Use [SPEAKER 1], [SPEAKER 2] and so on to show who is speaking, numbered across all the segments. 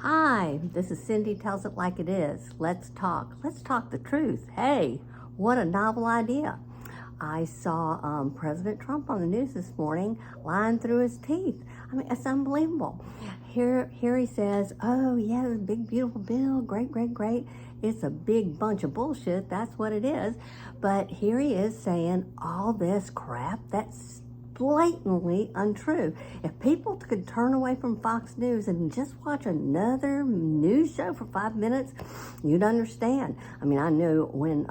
[SPEAKER 1] Hi, this is Cindy Tells It Like It Is. Let's talk. Let's talk the truth. Hey, what a novel idea. I saw President Trump on the news this morning lying through his teeth. I mean, it's unbelievable. Here he says, oh, yeah, this big, beautiful bill. Great, great, great. It's a big bunch of bullshit. That's what it is. But here he is saying all this crap that's blatantly untrue. If people could turn away from Fox News and just watch another news show for 5 minutes, you'd understand. I mean, I knew when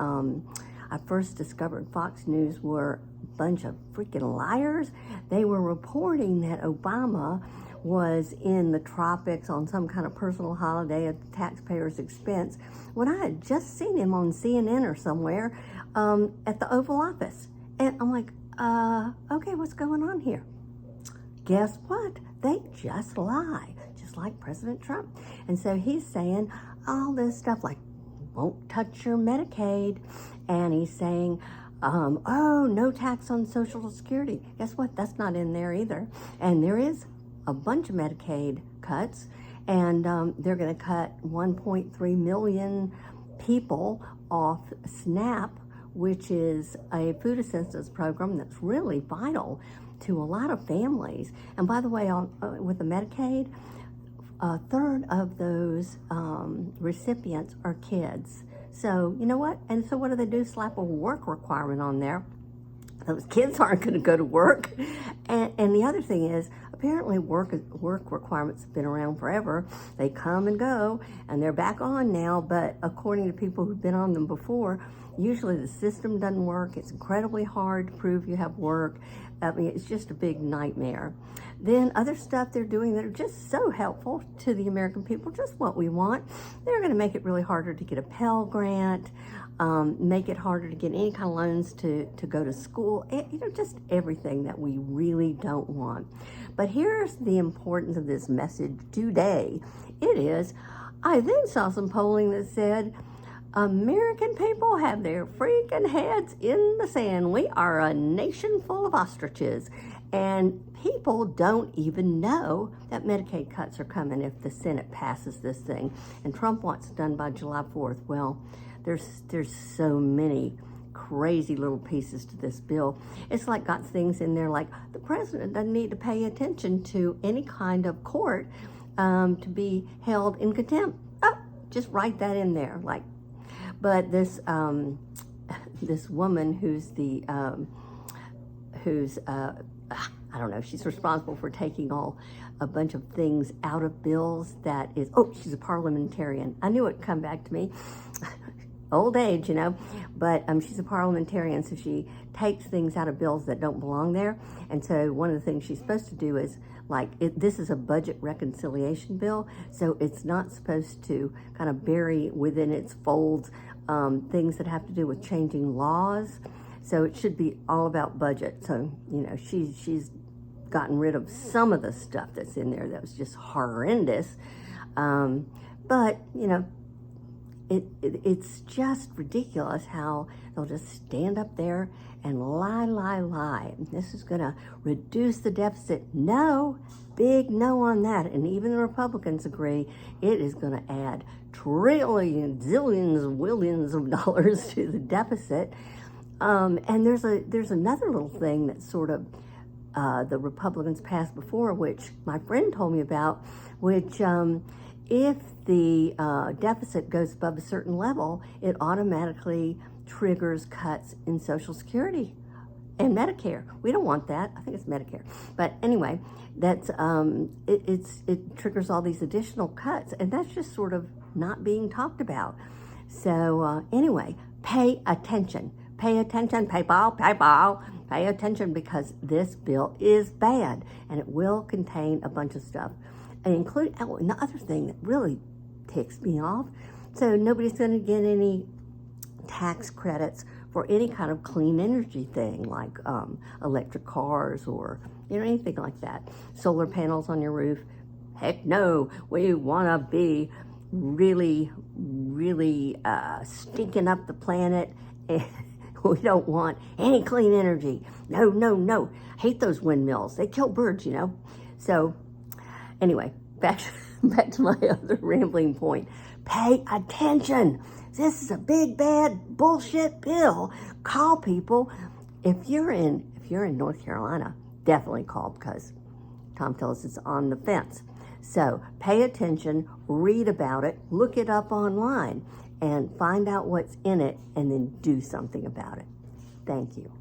[SPEAKER 1] I first discovered Fox News were a bunch of freaking liars. They were reporting that Obama was in the tropics on some kind of personal holiday at the taxpayer's expense when I had just seen him on CNN or somewhere at the Oval Office. And I'm like, okay, what's going on here? Guess what? They just lie, just like President Trump. And so he's saying all this stuff like, won't touch your Medicaid. And he's saying, oh, no tax on Social Security. Guess what? That's not in there either. And there is a bunch of Medicaid cuts, and they're going to cut 1.3 million people off SNAP, which is a food assistance program that's really vital to a lot of families. And by the way, with the Medicaid, a third of those recipients are kids. So, you know what? And so what do? Slap a work requirement on there. Those kids aren't going to go to work. And the other thing is, apparently work requirements have been around forever. They come and go, and they're back on now. But according to people who've been on them before, usually the system doesn't work. It's incredibly hard to prove you have work. I mean, it's just a big nightmare. Then other stuff they're doing that are just so helpful to the American people, just what we want. They're going to make it really harder to get a Pell Grant, make it harder to get any kind of loans to go to school, just everything that we really don't want. But here's the importance of this message today. It is, I then saw some polling that said, American people have their freaking heads in the sand. We are a nation full of ostriches. And people don't even know that Medicaid cuts are coming if the Senate passes this thing. And Trump wants it done by July 4th. Well, there's so many crazy little pieces to this bill. It's like got things in there like the president doesn't need to pay attention to any kind of court to be held in contempt. Oh, just write that in there. But this this woman who's I don't know, she's responsible for taking a bunch of things out of bills she's a parliamentarian. I knew it'd come back to me. Old age, but she's a parliamentarian, so she takes things out of bills that don't belong there. And so one of the things she's supposed to do is, this is a budget reconciliation bill, so it's not supposed to kind of bury within its folds things that have to do with changing laws. So it should be all about budget. So, she's gotten rid of some of the stuff that's in there that was just horrendous. But, it's just ridiculous how they'll just stand up there and lie. This is going to reduce the deficit. No, big no on that. And even the Republicans agree it is going to add trillions, zillions, billions of dollars to the deficit. And there's another little thing that sort of the Republicans passed before, which my friend told me about, which if the deficit goes above a certain level, it automatically triggers cuts in Social Security and Medicare. We don't want that. I think it's Medicare. But anyway, that's it triggers all these additional cuts, and that's just sort of not being talked about. So anyway, pay attention. Pay attention, PayPal. Pay attention, because this bill is bad, and it will contain a bunch of stuff. And the other thing that really ticks me off, so nobody's going to get any tax credits for any kind of clean energy thing, like electric cars or anything like that. Solar panels on your roof. Heck no, we want to be really, really stinking up the planet. And we don't want any clean energy. No. Hate those windmills. They kill birds, So anyway, back to my other rambling point. Pay attention. This is a big bad bullshit pill. Call people. If you're in North Carolina, definitely call, because Tom tells us it's on the fence. So pay attention, read about it, look it up online, and find out what's in it, and then do something about it. Thank you.